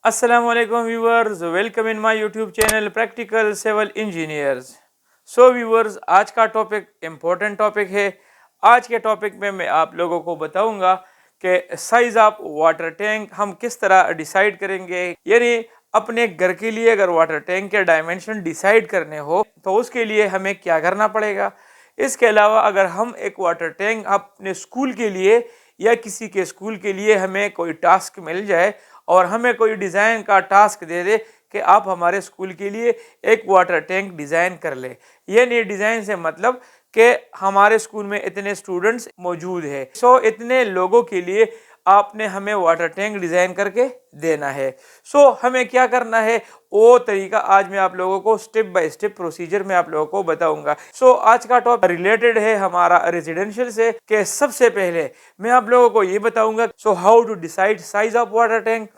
Assalamualaikum viewers, welcome in my YouTube channel Practical Civil Engineers। So viewers, आज का topic important topic है। आज के टॉपिक में मैं आप लोगों को बताऊंगा कि साइज ऑफ वाटर टैंक हम किस तरह डिसाइड करेंगे। यानी अपने घर के लिए अगर वाटर टैंक के डायमेंशन डिसाइड करने हो तो उसके लिए हमें क्या करना पड़ेगा। इसके अलावा अगर हम एक वाटर टैंक अपने स्कूल के लिए या किसी के स्कूल के लिए हमें कोई टास्क मिल जाए और हमें कोई डिज़ाइन का टास्क दे दे कि आप हमारे स्कूल के लिए एक वाटर टैंक डिज़ाइन कर ले। यानी डिज़ाइन से मतलब कि हमारे स्कूल में इतने स्टूडेंट्स मौजूद है, सो इतने लोगों के लिए आपने हमें वाटर टैंक डिज़ाइन करके देना है। सो हमें क्या करना है वो तरीका आज मैं आप लोगों को स्टेप बाय स्टेप प्रोसीजर में आप लोगों को बताऊंगा। सो आज का टॉपिक रिलेटेड है हमारा रेजिडेंशियल से। कि सबसे पहले मैं आप लोगों को ये बताऊंगा so how to decide size of water tank.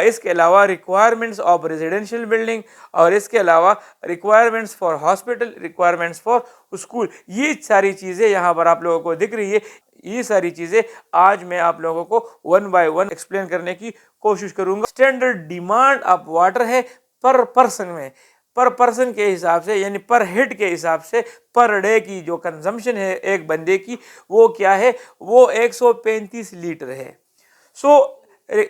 इसके अलावा रिक्वायरमेंट्स ऑफ रेजिडेंशियल बिल्डिंग और इसके अलावा requirements for hospital, requirements for school, ये सारी चीज़ें यहाँ पर आप लोगों को दिख रही है। ये सारी चीज़ें आज मैं आप लोगों को वन बाय वन एक्सप्लेन करने की कोशिश करूंगा। स्टैंडर्ड डिमांड ऑफ वाटर है पर पर्सन में, पर पर्सन के हिसाब से यानी पर हेड के हिसाब से पर डे की जो कंजम्पशन है एक बंदे की वो क्या है, वो 135 लीटर है।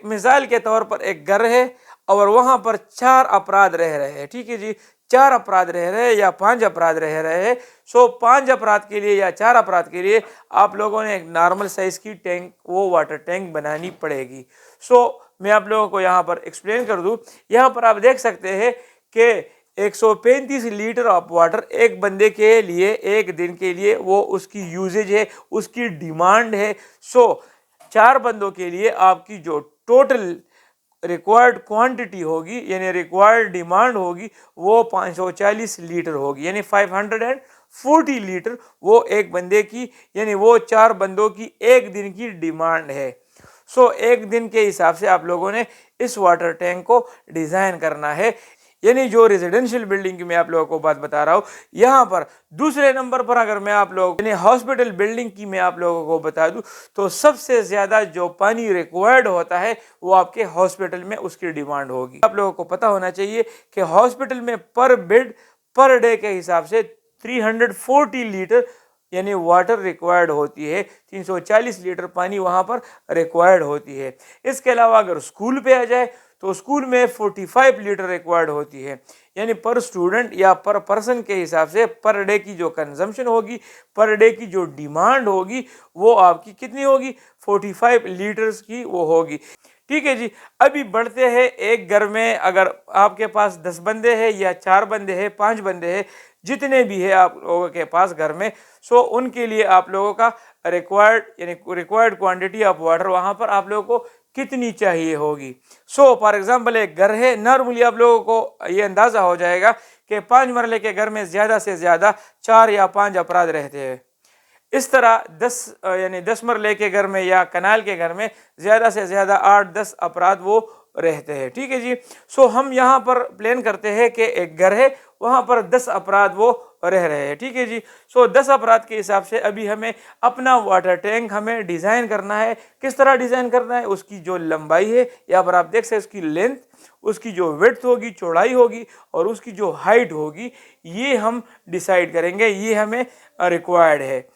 मिसाल के तौर पर एक घर है और वहां पर 4 अपराध रह रहे हैं। ठीक है जी, 4 अपराध रह रहे हैं या 5 अपराध रह रहे हैं। 5 अपराध के लिए या 4 अपराध के लिए आप लोगों ने एक नॉर्मल साइज की टैंक वो वाटर टैंक बनानी पड़ेगी। मैं आप लोगों को यहाँ पर एक्सप्लेन कर दूं। यहाँ पर आप देख सकते हैं कि 135 लीटर ऑफ वाटर एक बंदे के लिए एक दिन के लिए वो उसकी यूजेज है, उसकी डिमांड है। 4 बंदों के लिए आपकी जो टोटल रिक्वायर्ड क्वांटिटी होगी यानी रिक्वायर्ड डिमांड होगी वो 540 लीटर होगी, यानी 540 लीटर वो एक बंदे की यानी वो 4 बंदों की एक दिन की डिमांड है। एक दिन के हिसाब से आप लोगों ने इस वाटर टैंक को डिजाइन करना है। यानी जो रेजिडेंशियल बिल्डिंग की मैं आप लोगों को बात बता रहा हूँ। यहाँ पर दूसरे नंबर पर अगर मैं आप लोगों यानी हॉस्पिटल बिल्डिंग की मैं आप लोगों को बता दूं तो सबसे ज्यादा जो पानी रिक्वायर्ड होता है वो आपके हॉस्पिटल में उसकी डिमांड होगी। आप लोगों को पता होना चाहिए कि हॉस्पिटल में पर बेड पर डे के हिसाब से 340 लीटर यानी वाटर रिक्वायर्ड होती है। 340 लीटर पानी वहां पर रिक्वायर्ड होती है। इसके अलावा अगर स्कूल पे आ जाए तो स्कूल में 45 लीटर रिक्वायर्ड होती है। यानी पर स्टूडेंट या पर पर्सन के हिसाब से पर डे की जो कंजम्पशन होगी, पर डे की जो डिमांड होगी वो आपकी कितनी होगी, 45 लीटर्स की वो होगी। ठीक है जी, अभी बढ़ते हैं। एक घर में अगर आपके पास 10 बंदे हैं या 4 बंदे हैं, 5 बंदे हैं, जितने भी है आप लोगों के पास घर में, उनके लिए आप लोगों का रिक्वायर्ड क्वांटिटी ऑफ वाटर वहां पर आप लोगों को कितनी चाहिए होगी। फॉर एग्जांपल एक घर है, नॉर्मली आप लोगों को ये अंदाजा हो जाएगा कि 5 मरले के घर में ज्यादा से ज्यादा 4 या 5 अपराध रहते हैं। इस तरह 10 मरले के घर में या कनाल के घर में ज्यादा से ज्यादा 8-10 अपराध वो रहते हैं। ठीक है जी, हम यहाँ पर प्लान करते हैं कि एक घर है वहां पर 10 अपराध वो रह रहे हैं। ठीक है जी, 10 अपराध के हिसाब से अभी हमें अपना वाटर टैंक हमें डिजाइन करना है। किस तरह डिजाइन करना है, उसकी जो लंबाई है यहाँ पर आप देख सकते हैं, उसकी लेंथ, उसकी जो विड्थ होगी, चौड़ाई होगी और उसकी जो हाइट होगी, ये हम डिसाइड करेंगे, ये हमें रिक्वायर्ड है।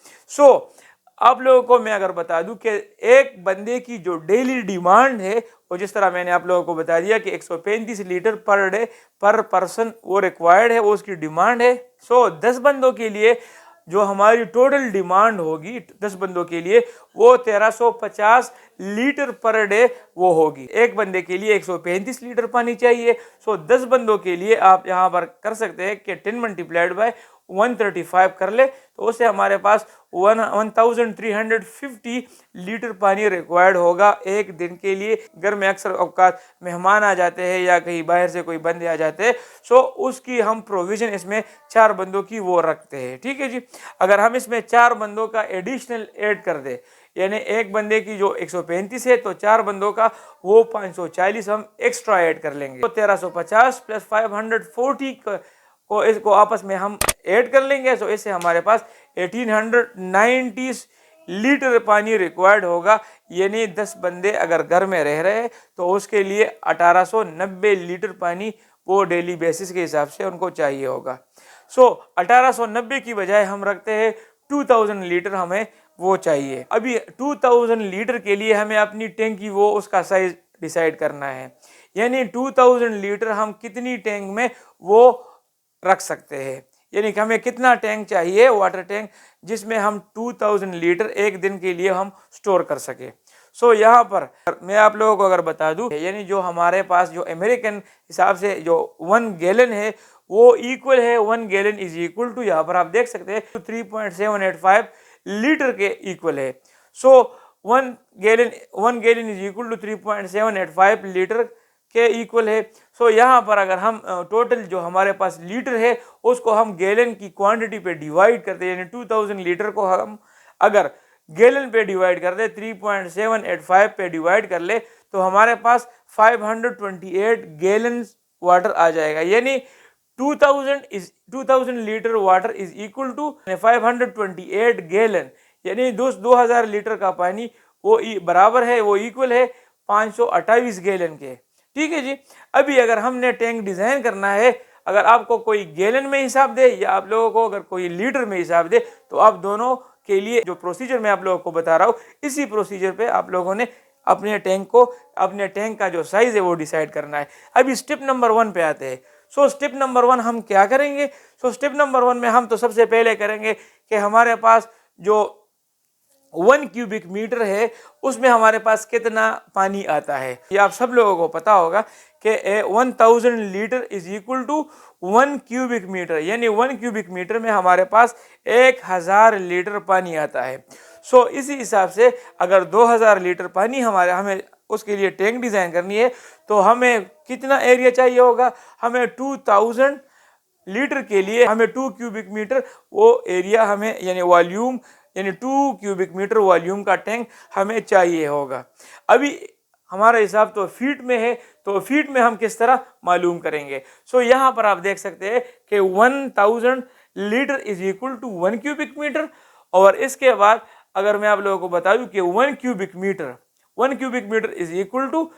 आप लोगों को मैं अगर बता दूं कि एक बंदे की जो डेली डिमांड है वो जिस तरह मैंने आप लोगों को बता दिया कि 135 लीटर पर डे पर पर्सन वो रिक्वायर्ड है, वो उसकी डिमांड है। 10 बंदों के लिए जो हमारी टोटल डिमांड होगी 10 बंदों के लिए वो 1350 लीटर पर डे वो होगी। एक बंदे के लिए 135 लीटर पानी चाहिए। 10 बंदों के लिए आप यहाँ पर कर सकते हैं कि 10 मल्टीप्लाइड बाय 135 कर ले तो उससे हमारे पास 1350 लीटर पानी रिक्वायर्ड होगा एक दिन के लिए। घर में अक्सर औकात मेहमान आ जाते हैं या कहीं बाहर से कोई बंदे आ जाते हैं, उसकी हम प्रोविजन इसमें 4 बंदों की वो रखते हैं। ठीक है जी, अगर हम इसमें 4 बंदों का एडिशनल ऐड कर दे यानी एक बंदे की जो 135 है तो 4 बंदों का वो 540 हम एक्स्ट्रा ऐड कर लेंगे। तो 1350 प्लस 540 को इसको आपस में हम ऐड कर लेंगे। इससे हमारे पास 1890 लीटर पानी रिक्वायर्ड होगा, यानी 10 बंदे अगर घर में रह रहे हैं तो उसके लिए 1890 लीटर पानी वो डेली बेसिस के हिसाब से उनको चाहिए होगा। सो 1890 की बजाय हम रखते हैं 2000 लीटर हमें वो चाहिए। अभी 2000 लीटर के लिए हमें अपनी टैंक की वो उसका साइज डिसाइड करना है, यानी 2000 लीटर हम कितनी टैंक में वो रख सकते हैं, यानी कि हमें कितना टैंक चाहिए वाटर टैंक जिसमें हम 2000 लीटर एक दिन के लिए हम स्टोर कर सके। सो यहाँ पर मैं आप लोगों को अगर बता दूं, यानी जो हमारे पास जो अमेरिकन हिसाब से जो 1 गैलन है वो इक्वल है 1 गैलन इज इक्वल टू, यहाँ पर आप देख सकते हैं 3.785 लीटर के इक्वल है। So 1 gallon is equal to 3.785 litre के इक्वल है। सो यहाँ पर अगर हम टोटल जो हमारे पास लीटर है उसको हम गैलन की क्वांटिटी पे डिवाइड करते हैं, यानी 2000 लीटर को हम अगर गैलन पे डिवाइड कर दे 3.785 पे डिवाइड कर ले तो हमारे पास 528 गैलन वाटर आ जाएगा, यानी 2000 litre water is equal to 528 gallon, यानी 2000 लीटर का पानी वो बराबर है, वो इक्वल है 528 गैलन के। ठीक है जी। अभी अगर हमने टैंक डिजाइन करना है, अगर आपको कोई गैलन में हिसाब दे या आप लोगों को अगर कोई लीटर में हिसाब दे तो आप दोनों के लिए जो प्रोसीजर मैं आप लोगों को बता रहा हूँ इसी प्रोसीजर पे आप लोगों ने अपने टैंक का जो साइज है वो डिसाइड करना है। अभी स्टेप नंबर 1 पे आते हैं। सो स्टेप नंबर 1 हम क्या करेंगे? सो स्टेप नंबर 1 में हम तो सबसे पहले करेंगे कि हमारे पास जो 1 क्यूबिक मीटर है उसमें हमारे पास कितना पानी आता है। ये आप सब लोगों को पता होगा कि 1000 litre is equal to 1 cubic metre, यानी 1 क्यूबिक मीटर में हमारे पास 1000 लीटर पानी आता है। सो इसी हिसाब से अगर 2000 लीटर पानी हमें उसके लिए टैंक डिजाइन करनी है तो हमें कितना एरिया चाहिए होगा? हमें 2000 लीटर के लिए हमें 2 क्यूबिक मीटर वो एरिया हमें यानी वॉल्यूम यानी 2 क्यूबिक मीटर वॉल्यूम का टैंक हमें चाहिए होगा। अभी हमारा हिसाब तो फीट में है, तो फीट में हम किस तरह मालूम करेंगे? सो यहाँ पर आप देख सकते हैं कि 1000 litre is equal to 1 cubic metre, और इसके बाद अगर मैं आप लोगों को बता दूं कि 1 cubic metre is equal to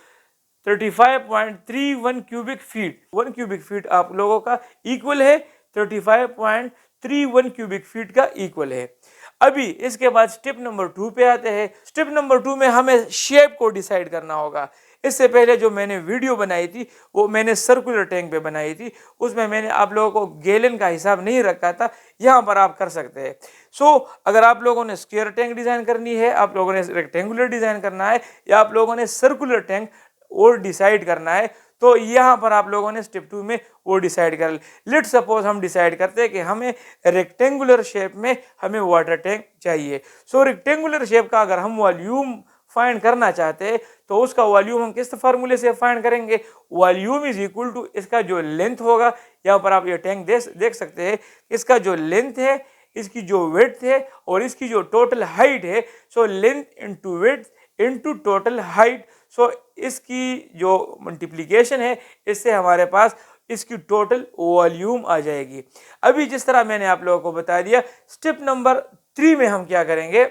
35.31 cubic feet. 1 cubic feet आप लोगों का इक्वल है 35.31 क्यूबिक फीट का इक्वल है। अभी इसके बाद स्टेप नंबर 2 पे आते हैं। स्टेप नंबर 2 में हमें शेप को डिसाइड करना होगा। इससे पहले जो मैंने वीडियो बनाई थी वो मैंने सर्कुलर टैंक पे बनाई थी, उसमें मैंने आप लोगों को गैलन का हिसाब नहीं रखा था, यहाँ पर आप कर सकते हैं। सो अगर आप लोगों ने स्क्वायर टैंक डिजाइन करनी है, आप लोगों ने रेक्टेंगुलर डिजाइन करना है, या आप लोगों ने सर्कुलर टैंक और डिसाइड करना है, तो यहाँ पर आप लोगों ने स्टेप 2 में वो डिसाइड कर लेट सपोज हम डिसाइड करते हैं कि हमें रेक्टेंगुलर शेप में हमें वाटर टैंक चाहिए। सो रेक्टेंगुलर शेप का अगर हम वॉल्यूम फाइंड करना चाहते हैं तो उसका वॉल्यूम हम किस फार्मूले से फाइंड करेंगे? वॉल्यूम इज इक्वल टू इसका जो लेंथ होगा, यहाँ पर आप ये टैंक देख सकते हैं, इसका जो लेंथ है, इसकी जो विड्थ है और इसकी जो टोटल हाइट है। So length into width into total height, so इसकी जो मल्टीप्लिकेशन है इससे हमारे पास इसकी टोटल वॉल्यूम आ जाएगी। अभी जिस तरह मैंने आप लोगों को बता दिया, स्टेप नंबर 3 में हम क्या करेंगे?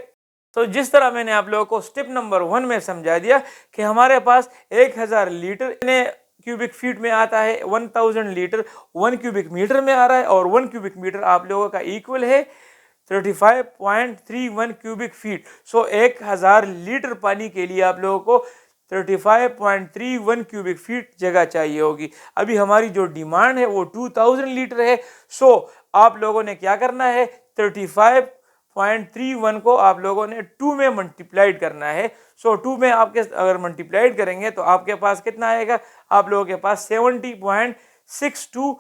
तो जिस तरह मैंने आप लोगों को स्टेप नंबर 1 में समझा दिया कि हमारे पास 1000 लीटर क्यूबिक फीट में आता है, 1000 लीटर 1 क्यूबिक मीटर में आ रहा है, और 1 क्यूबिक मीटर आप लोगों का इक्वल है 35.31 क्यूबिक फीट। सो 1000 लीटर पानी के लिए आप लोगों को 35.31 क्यूबिक फीट जगह चाहिए होगी। अभी हमारी जो डिमांड है वो 2000 लीटर है। सो आप लोगों ने क्या करना है? 35.31 को आप लोगों ने 2 में मल्टीप्लाइड करना है। सो 2 में आपके अगर मल्टीप्लाइड करेंगे तो आपके पास कितना आएगा? आप लोगों के पास 70.62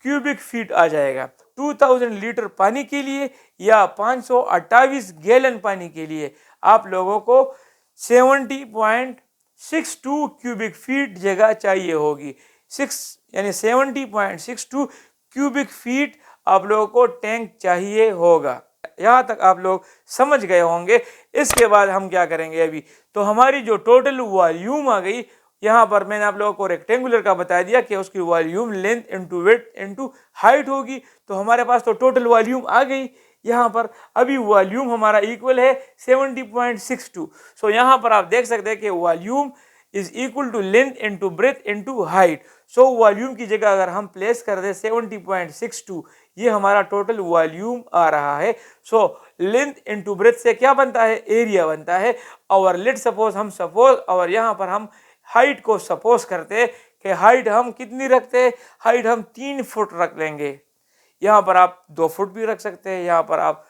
क्यूबिक फीट आ जाएगा। 2000 लीटर पानी के लिए या 528 गैलन पानी के लिए आप लोगों को 70.62 क्यूबिक फीट जगह चाहिए होगी। 70.62 क्यूबिक फीट आप लोगों को टैंक चाहिए होगा। यहाँ तक आप लोग समझ गए होंगे। इसके बाद हम क्या करेंगे? अभी तो हमारी जो टोटल वॉल्यूम आ गई, यहाँ पर मैंने आप लोगों को रेक्टेंगुलर का बता दिया कि उसकी volume length into width into height होगी, तो हमारे पास तो टोटल वॉल्यूम आ गई। यहाँ पर अभी वॉल्यूम हमारा इक्वल है 70.62। सो यहाँ पर आप देख सकते हैं कि volume is equal to length into breadth into height. So volume की जगह अगर हम प्लेस कर दें 70.62, ये हमारा टोटल वॉल्यूम आ रहा है। सो लेंथ इनटू ब्रेथ से क्या बनता है, एरिया बनता है। और लेट सपोज हम और यहाँ पर हम हाइट को सपोज करते हैं कि हाइट हम कितनी रखते हैं, हाइट हम 3 फुट रख लेंगे। यहाँ पर आप 2 फुट भी रख सकते हैं, यहाँ पर आप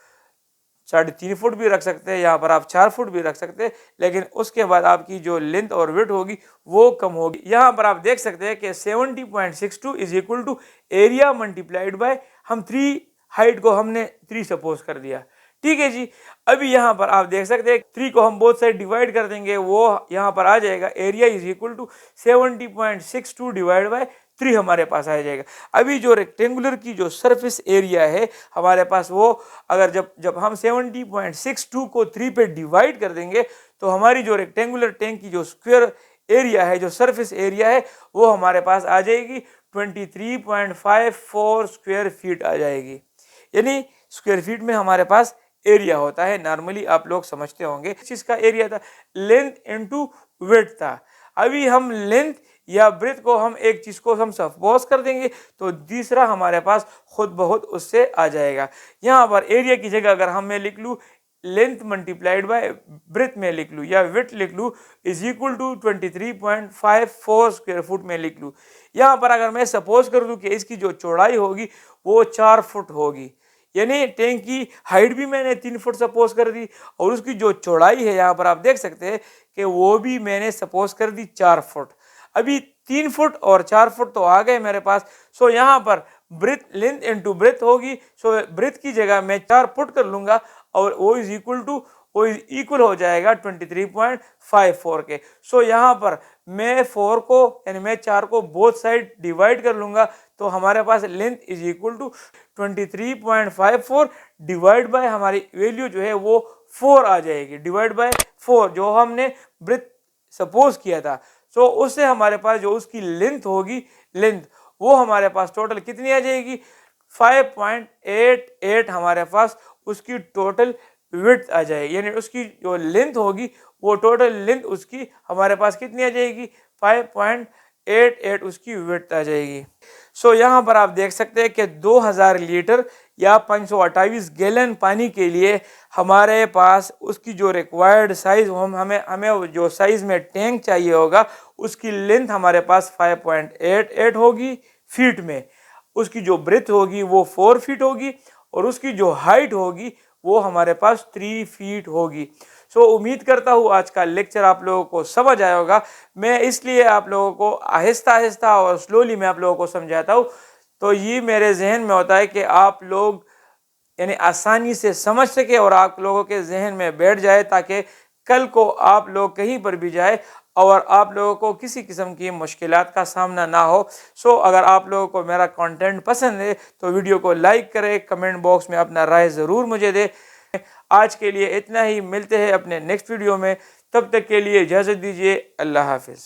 3.5 फुट भी रख सकते हैं, यहाँ पर आप 4 फुट भी रख सकते हैं, लेकिन उसके बाद आपकी जो लेंथ और विड्थ होगी वो कम होगी। यहाँ पर आप देख सकते हैं कि 70.62 is equal to area multiplied by, हम 3 हाइट को हमने 3 सपोज कर दिया, ठीक है जी। अभी यहाँ पर आप देख सकते हैं 3 को हम बोथ साइड डिवाइड कर देंगे, वो यहाँ पर आ जाएगा area is equal to 70.62 divide by 3 हमारे पास आ जाएगा। अभी जो रेक्टेंगुलर की जो सरफेस एरिया है हमारे पास, वो अगर जब हम 70.62 को 3 पे डिवाइड कर देंगे तो हमारी जो रेक्टेंगुलर टैंक की जो स्क्वायर एरिया है, जो सरफेस एरिया है, वो हमारे पास आ जाएगी 23.54 स्क्वायर फीट आ जाएगी। यानी स्क्वायर फीट में हमारे पास एरिया होता है, नॉर्मली आप लोग समझते होंगे। इस चीज का एरिया था, लेंथ इनटू विड्थ था। अभी हम लेंथ या ब्रेथ को हम एक चीज को हम सपोज कर देंगे तो तीसरा हमारे पास खुद बहुत उससे आ जाएगा। यहाँ पर एरिया की जगह अगर हम मैं लिख लूँ लेंथ मल्टीप्लाइड बाय ब्रेथ में लिख लूँ या विड्थ लिख लूँ is equal to 23.54 square foot में लिख लूँ। यहाँ पर अगर मैं सपोज कर दूँ कि इसकी जो चौड़ाई होगी वो 4 फुट होगी, यानी टैंक की हाइट भी मैंने 3 फुट सपोज कर दी और उसकी जो चौड़ाई है यहाँ पर आप देख सकते हैं कि वो भी मैंने सपोज कर दी 4 फुट। अभी 3 फुट और 4 फुट तो आ गए मेरे पास। सो यहाँ पर ब्रेथ लेंथ इनटू ब्रेथ होगी, सो ब्रेथ की जगह मैं 4 फुट कर लूंगा और वो इज इक्वल टू वो इक्वल हो जाएगा 23.54 के। सो यहाँ पर मैं 4 को यानी मैं 4 को बोथ साइड डिवाइड कर लूंगा तो हमारे पास length is equal to 23.54 divide by हमारी वैल्यू जो है वो 4 आ जाएगी, डिवाइड बाय 4 जो हमने ब्रेथ सपोज किया था। सो उससे हमारे पास जो उसकी लेंथ होगी, लेंथ वो हमारे पास टोटल कितनी आ जाएगी 5.88 हमारे पास उसकी टोटल विड्थ आ जाएगी, यानी उसकी जो लेंथ होगी वो टोटल लेंथ उसकी हमारे पास कितनी आ जाएगी 5.88 उसकी विड्थ आ जाएगी। सो यहाँ पर आप देख सकते हैं कि 2000 लीटर या 528 गैलन पानी के लिए हमारे पास उसकी जो रिक्वायर्ड साइज हमें जो साइज में टैंक चाहिए होगा उसकी लेंथ हमारे पास 5.88 होगी फीट में, उसकी जो ब्रेथ होगी वो 4 फीट होगी और उसकी जो हाइट होगी वो हमारे पास 3 फीट होगी। सो उम्मीद करता हूँ आज का लेक्चर आप लोगों को समझ आया होगा। मैं इसलिए आप लोगों को आहिस्ता आहिस्ता और स्लोली मैं आप लोगों को समझाता हूँ, तो ये मेरे जहन में होता है कि आप लोग यानी आसानी से समझ सके और आप लोगों के जहन में बैठ जाए, ताकि कल को आप लोग कहीं पर भी जाए और आप लोगों को किसी किस्म की मुश्किलात का सामना ना हो। सो अगर आप लोगों को मेरा कंटेंट पसंद है तो वीडियो को लाइक करें, कमेंट बॉक्स में अपना राय ज़रूर मुझे दे। आज के लिए इतना ही, मिलते हैं अपने नेक्स्ट वीडियो में, तब तक के लिए इजाज़त दीजिए, अल्लाह हाफिज़।